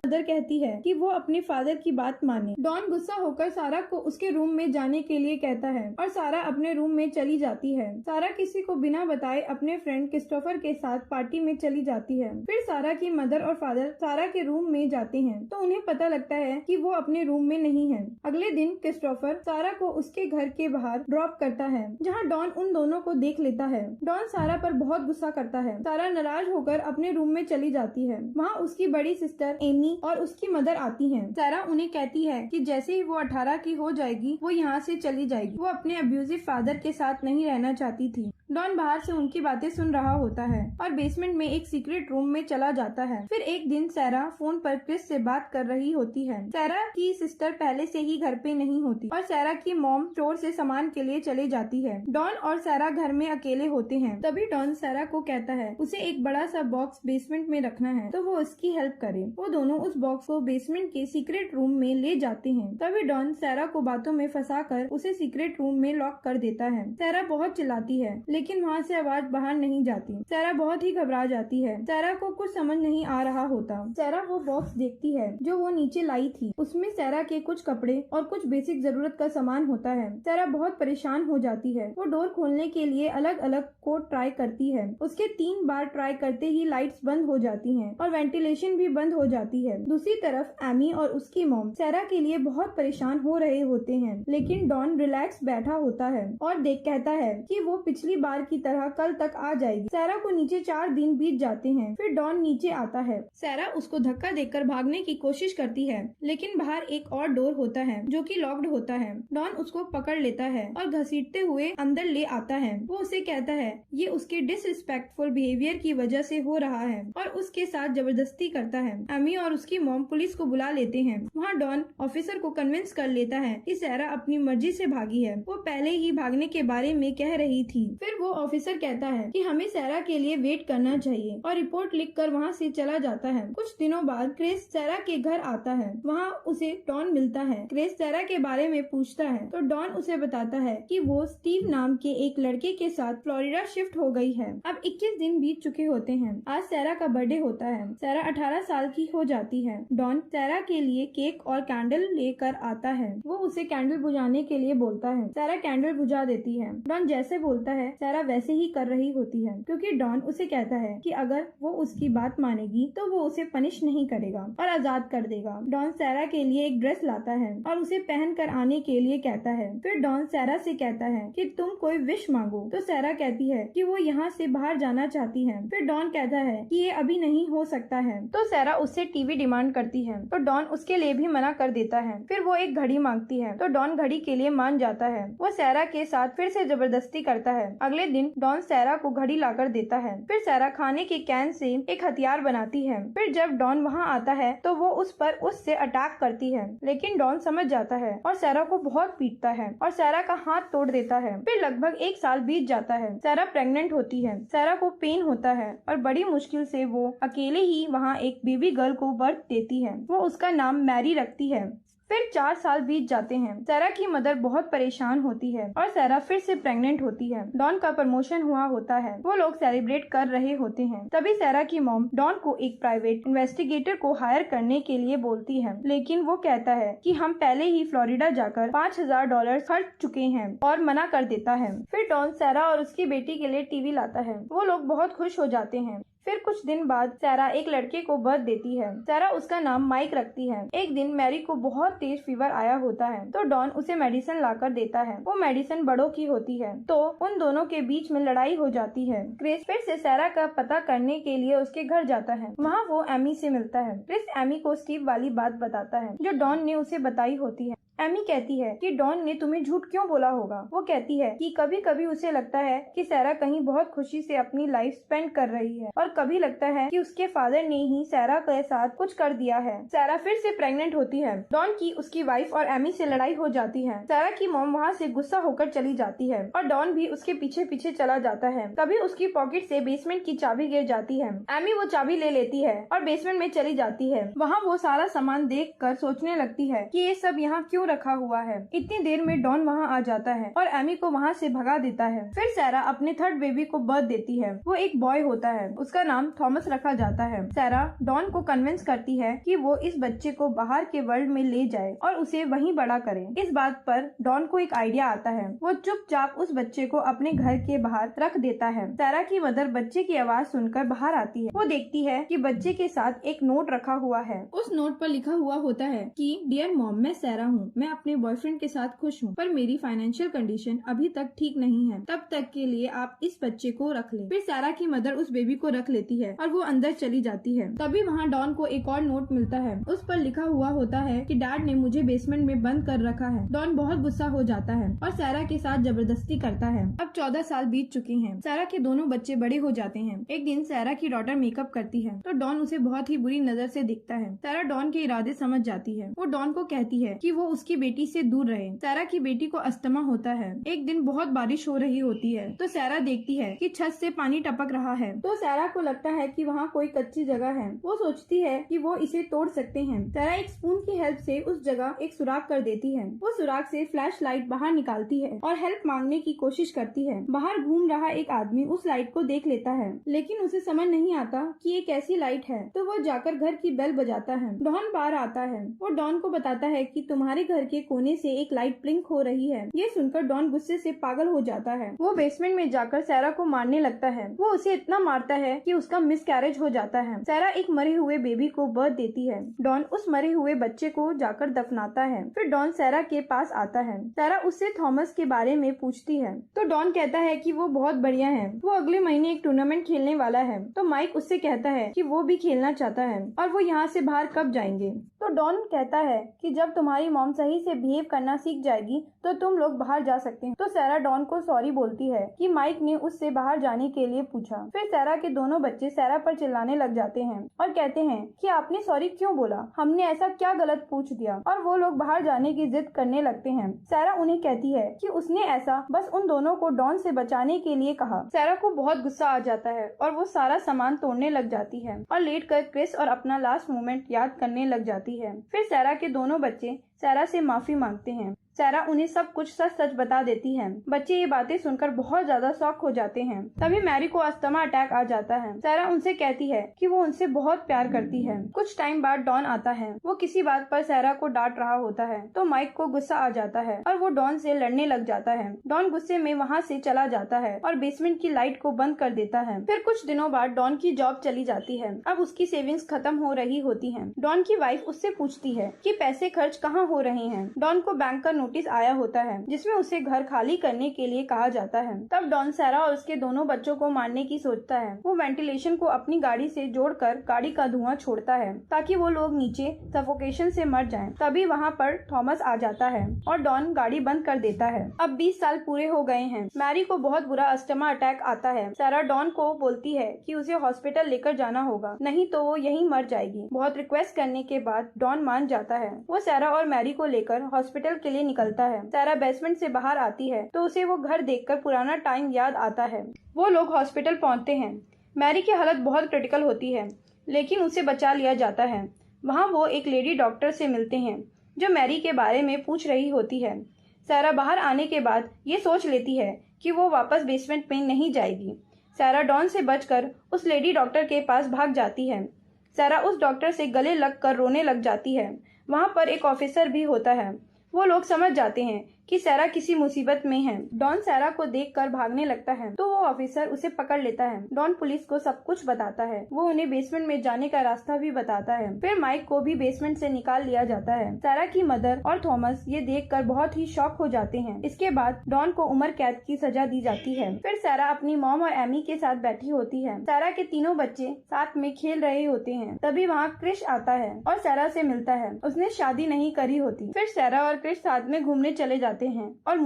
Mother कहती है कि वो अपने फादर की बात माने। डॉन गुस्सा होकर सारा को उसके रूम में जाने के लिए कहता है और सारा अपने रूम में चली जाती है। सारा किसी को बिना बताए अपने फ्रेंड क्रिस्टोफर के साथ पार्टी में चली जाती है। फिर सारा की मदर और फादर सारा के रूम में जाते हैं तो उन्हें पता लगता है कि वो अपने रूम में नहीं है। अगले दिन क्रिस्टोफर सारा को उसके घर के बाहर ड्रॉप करता है जहाँ डॉन उन दोनों को देख लेता है। डॉन सारा पर बहुत गुस्सा करता है। सारा नाराज होकर अपने रूम में चली जाती है। वहाँ उसकी बड़ी सिस्टर एमी और उसकी मदर आती हैं। सारा उन्हें कहती है कि जैसे ही वो 18 की हो जाएगी वो यहाँ से चली जाएगी। वो अपने अब्यूजिव फादर के साथ नहीं रहना चाहती थी। डॉन बाहर से उनकी बातें सुन रहा होता है और बेसमेंट में एक सीक्रेट रूम में चला जाता है। फिर एक दिन सारा फोन पर क्रिस से बात कर रही होती है। सारा की सिस्टर पहले से ही घर पे नहीं होती और सारा की मॉम स्टोर से सामान के लिए चले जाती है। डॉन और सारा घर में अकेले होते हैं। तभी डॉन सारा को कहता है उसे एक बड़ा सा बॉक्स बेसमेंट में रखना है तो वो उसकी हेल्प करे। वो दोनों उस बॉक्स को बेसमेंट के सीक्रेट रूम में ले जाते हैं। तभी डॉन सारा को बातों में फंसाकर उसे सीक्रेट रूम में लॉक कर देता है। सारा बहुत चिल्लाती है लेकिन वहाँ से आवाज बाहर नहीं जाती। सारा बहुत ही घबरा जाती है। सारा को कुछ समझ नहीं आ रहा होता। सारा वो बॉक्स देखती है जो वो नीचे लाई थी। उसमें सारा के कुछ कपड़े और कुछ बेसिक जरूरत का सामान होता है। सारा बहुत परेशान हो जाती है। वो डोर खोलने के लिए अलग अलग कोड ट्राई करती है। उसके 3 बार ट्राई करते ही लाइट्स बंद हो जाती हैं और वेंटिलेशन भी बंद हो जाती है। दूसरी तरफ एमी और उसकी मॉम सारा के लिए बहुत परेशान हो रहे होते हैं लेकिन डॉन रिलैक्स बैठा होता है और कहता है कि वो पिछली बार की तरह कल तक आ जाएगी। सारा को नीचे 4 दिन बीत जाते हैं। फिर डॉन नीचे आता है। सारा उसको धक्का देकर भागने की कोशिश करती है लेकिन बाहर एक और डोर होता है जो कि लॉक्ड होता है। डॉन उसको पकड़ लेता है और घसीटते हुए अंदर ले आता है। वो उसे कहता है ये उसके डिसरिस्पेक्टफुल बिहेवियर की वजह से हो रहा है और उसके साथ जबरदस्ती करता है। एमी और उसकी मॉम पुलिस को बुला लेते हैं। वहाँ डॉन ऑफिसर को कन्विंस कर लेता है कि सारा अपनी मर्जी से भागी है। वो पहले ही भागने के बारे में कह रही थी। फिर वो ऑफिसर कहता है कि हमें सारा के लिए वेट करना चाहिए और रिपोर्ट लिखकर वहाँ से चला जाता है। कुछ दिनों बाद क्रिस सारा के घर आता है। वहाँ उसे डॉन मिलता है। क्रिस सारा के बारे में पूछता है तो डॉन उसे बताता है कि वो स्टीव नाम के एक लड़के के साथ फ्लोरिडा शिफ्ट हो गई है। अब 21 दिन बीत चुके होते हैं। आज सारा का बर्थडे होता है। सारा 18 साल की हो जाती है। डॉन सारा के लिए केक और कैंडल लेकर आता है। वो उसे कैंडल बुझाने के लिए बोलता है। सारा कैंडल बुझा देती है। डॉन जैसे बोलता है सारा वैसे ही कर रही होती है क्योंकि डॉन उसे कहता है कि अगर वो उसकी बात मानेगी तो वो उसे पनिश नहीं करेगा और आजाद कर देगा। डॉन सारा के लिए एक ड्रेस लाता है और उसे पहन कर आने के लिए कहता है। फिर डॉन सारा से कहता है कि तुम कोई विश मांगो तो सारा कहती है कि वो यहाँ से बाहर जाना चाहती है। फिर डॉन कहता है कि ये अभी नहीं हो सकता है तो सारा उससे टीवी डिमांड करती है तो डॉन उसके लिए भी मना कर देता है। फिर वो एक घड़ी मांगती है तो डॉन घड़ी के लिए मान जाता है। वो सारा के साथ फिर से जबरदस्ती करता है। अगले दिन डॉन सारा को घड़ी लाकर देता है। फिर सारा खाने के कैन से एक हथियार बनाती है। फिर जब डॉन वहाँ आता है तो वो उससे अटैक करती है लेकिन डॉन समझ जाता है और सारा को बहुत पीटता है और सारा का हाथ तोड़ देता है। फिर लगभग 1 साल बीत जाता है। सारा प्रेग्नेंट होती है। सारा को पेन होता है और बड़ी मुश्किल से वो अकेले ही वहाँ एक बेबी गर्ल को बर्थ देती है। वो उसका नाम मैरी रखती है। फिर 4 साल बीत जाते हैं। सारा की मदर बहुत परेशान होती है और सारा फिर से प्रेग्नेंट होती है। डॉन का प्रमोशन हुआ होता है। वो लोग सेलिब्रेट कर रहे होते हैं। तभी सारा की मॉम डॉन को एक प्राइवेट इन्वेस्टिगेटर को हायर करने के लिए बोलती है लेकिन वो कहता है कि हम पहले ही फ्लोरिडा जाकर $5000 खर्च चुके हैं और मना कर देता है। फिर डॉन सारा और उसकी बेटी के लिए टीवी लाता है। वो लोग बहुत खुश हो जाते हैं। फिर कुछ दिन बाद सारा एक लड़के को बर्थ देती है। सारा उसका नाम माइक रखती है। एक दिन मैरी को बहुत तेज फीवर आया होता है तो डॉन उसे मेडिसिन लाकर देता है। वो मेडिसिन बड़ों की होती है तो उन दोनों के बीच में लड़ाई हो जाती है। क्रिस फिर से सारा का पता करने के लिए उसके घर जाता है। वहाँ वो एमी से मिलता है। क्रिस एमी को स्टीव वाली बात बताता है जो डॉन ने उसे बताई होती है। एमी कहती है कि डॉन ने तुम्हें झूठ क्यों बोला होगा। वो कहती है कि कभी कभी उसे लगता है कि सारा कहीं बहुत खुशी से अपनी लाइफ स्पेंड कर रही है और कभी लगता है कि उसके फादर ने ही सारा के साथ कुछ कर दिया है। सारा फिर से प्रेग्नेंट होती है। डॉन की उसकी वाइफ और एमी से लड़ाई हो जाती है। सारा की मॉम वहाँ से गुस्सा होकर चली जाती है और डॉन भी उसके पीछे पीछे चला जाता है। तभी उसकी पॉकेट से बेसमेंट की चाबी गिर जाती है। एमी वो चाबी ले लेती है और बेसमेंट में चली जाती है। वहाँ वो सारा सामान देख कर सोचने लगती है कि ये सब यहाँ क्यों क्यों रखा हुआ है। इतनी देर में डॉन वहाँ आ जाता है और एमी को वहाँ से भगा देता है। फिर सारा अपने थर्ड बेबी को बर्थ देती है। वो एक बॉय होता है, उसका नाम थॉमस रखा जाता है। सारा डॉन को कन्विंस करती है कि वो इस बच्चे को बाहर के वर्ल्ड में ले जाए और उसे वहीं बड़ा करे। इस बात पर डॉन को एक आइडिया आता है। वो चुपचाप उस बच्चे को अपने घर के बाहर रख देता है। सारा की मदर बच्चे की आवाज सुनकर बाहर आती है। वो देखती है कि बच्चे के साथ एक नोट रखा हुआ है। उस नोट पर लिखा हुआ होता है कि डियर मॉम, मैं सारा हूँ। मैं अपने बॉयफ्रेंड के साथ खुश हूँ, पर मेरी फाइनेंशियल कंडीशन अभी तक ठीक नहीं है। तब तक के लिए आप इस बच्चे को रख ले। फिर सारा की मदर उस बेबी को रख लेती है और वो अंदर चली जाती है। तभी वहाँ डॉन को एक और नोट मिलता है। उस पर लिखा हुआ होता है कि डैड ने मुझे बेसमेंट में बंद कर रखा है। डॉन बहुत गुस्सा हो जाता है और सारा के साथ जबरदस्ती करता है। अब 14 साल बीत चुके हैं। सारा के दोनों बच्चे बड़े हो जाते हैं। एक दिन सारा की डॉटर मेकअप करती है तो डॉन उसे बहुत ही बुरी नजर से दिखता है। सारा डॉन के इरादे समझ जाती है। वो डॉन को कहती है कि वो उसकी बेटी से दूर रहे। सारा की बेटी को अस्थमा होता है। एक दिन बहुत बारिश हो रही होती है तो सारा देखती है कि छत से पानी टपक रहा है। तो सारा को लगता है कि वहाँ कोई कच्ची जगह है। वो सोचती है कि वो इसे तोड़ सकते हैं। सारा एक स्पून की हेल्प से उस जगह एक सुराख कर देती है। वो सुराख से फ्लैश लाइट बाहर निकालती है और हेल्प मांगने की कोशिश करती है। बाहर घूम रहा एक आदमी उस लाइट को देख लेता है, लेकिन उसे समझ नहीं आता कि ये कैसी लाइट है। तो वो जाकर घर की बेल बजाता है। डॉन बाहर आता है। वो डॉन को बताता है कि तुम्हारे घर के कोने से एक लाइट ब्लिंक हो रही है। ये सुनकर डॉन गुस्से से पागल हो जाता है। वो बेसमेंट में जाकर सारा को मारने लगता है। वो उसे इतना मारता है कि उसका मिसकैरेज हो जाता है। सारा एक मरे हुए बेबी को बर्थ देती है। डॉन उस मरे हुए बच्चे को जाकर दफनाता है। फिर डॉन सारा के पास आता है। सारा उससे थॉमस के बारे में पूछती है तो डॉन कहता है कि वो बहुत बढ़िया है। वो अगले महीने एक टूर्नामेंट खेलने वाला है। तो माइक उससे कहता है कि वो भी खेलना चाहता है और वो यहाँ से बाहर कब जाएंगे। तो डॉन कहता है कि जब तुम्हारी मॉम सही से बिहेव करना सीख जाएगी तो तुम लोग बाहर जा सकते हैं। तो सारा डॉन को सॉरी बोलती है कि माइक ने उससे बाहर जाने के लिए पूछा। फिर सारा के दोनों बच्चे सारा पर चिल्लाने लग जाते हैं और कहते हैं कि आपने सॉरी क्यों बोला, हमने ऐसा क्या गलत पूछ दिया। और वो लोग बाहर जाने की जिद करने लगते हैं। सारा उन्हें कहती है कि उसने ऐसा बस उन दोनों को डॉन से बचाने के लिए कहा। सारा को बहुत गुस्सा आ जाता है और वो सारा सामान तोड़ने लग जाती है और लेट कर क्रिस और अपना लास्ट मोमेंट याद करने लग जाती है। फिर सारा के दोनों बच्चे सारा से माफी मांगते हैं। सारा उन्हें सब कुछ सच सच बता देती है। बच्चे ये बातें सुनकर बहुत ज्यादा शॉक हो जाते हैं। तभी मैरी को अस्थमा अटैक आ जाता है। सारा उनसे कहती है कि वो उनसे बहुत प्यार करती है। कुछ टाइम बाद डॉन आता है। वो किसी बात पर सारा को डांट रहा होता है तो माइक को गुस्सा आ जाता है और वो डॉन से लड़ने लग जाता है। डॉन गुस्से में वहाँ से चला जाता है और बेसमेंट की लाइट को बंद कर देता है। फिर कुछ दिनों बाद डॉन की जॉब चली जाती है। अब उसकी सेविंग्स खत्म हो रही होती है। डॉन की वाइफ उससे पूछती है कि पैसे खर्च कहाँ हो रहे हैं। डॉन को बैंक का नोटिस आया होता है जिसमें उसे घर खाली करने के लिए कहा जाता है। तब डॉन सारा और उसके दोनों बच्चों को मारने की सोचता है। वो वेंटिलेशन को अपनी गाड़ी से जोड़कर गाड़ी का धुआं छोड़ता है ताकि वो लोग नीचे सफोकेशन से मर जाएं। तभी वहाँ पर थॉमस आ जाता है और डॉन गाड़ी बंद कर देता है। अब 20 साल पूरे हो गए हैं। मैरी को बहुत बुरा अस्थमा अटैक आता है। सारा डॉन को बोलती है कि उसे हॉस्पिटल लेकर जाना होगा, नहीं तो वो यहीं मर जाएगी। बहुत रिक्वेस्ट करने के बाद डॉन मान जाता है। वो सारा और मैरी को लेकर हॉस्पिटल के लिए निकलता है। सारा बेसमेंट से बाहर आती है तो उसे वो घर देखकर पुराना टाइम याद आता है। वो लोग हॉस्पिटल पहुंचते हैं। मैरी की हालत बहुत क्रिटिकल होती है लेकिन उसे बचा लिया जाता है। वहाँ वो एक लेडी डॉक्टर से मिलते हैं जो मैरी के बारे में पूछ रही होती है। सारा बाहर आने के बाद ये सोच लेती है कि वो वापस बेसमेंट में नहीं जाएगी। सारा डॉन से बचकर उस लेडी डॉक्टर के पास भाग जाती है। सारा उस डॉक्टर से गले लगकर रोने लग जाती है। वहाँ पर एक ऑफिसर भी होता है। वो लोग समझ जाते हैं कि सारा किसी मुसीबत में है। डॉन सारा को देखकर भागने लगता है तो वो ऑफिसर उसे पकड़ लेता है। डॉन पुलिस को सब कुछ बताता है। वो उन्हें बेसमेंट में जाने का रास्ता भी बताता है। फिर माइक को भी बेसमेंट से निकाल लिया जाता है। सारा की मदर और थॉमस ये देखकर बहुत ही शॉक हो जाते हैं। इसके बाद डॉन को उम्र कैद की सजा दी जाती है। फिर सारा अपनी मॉम और एमी के साथ बैठी होती है। सारा के तीनों बच्चे साथ में खेल रहे होते हैं। तभी वहाँ क्रिश आता है और सारा से मिलता है। उसने शादी नहीं करी होती। फिर सारा और क्रिश साथ में घूमने चले जाते हैं और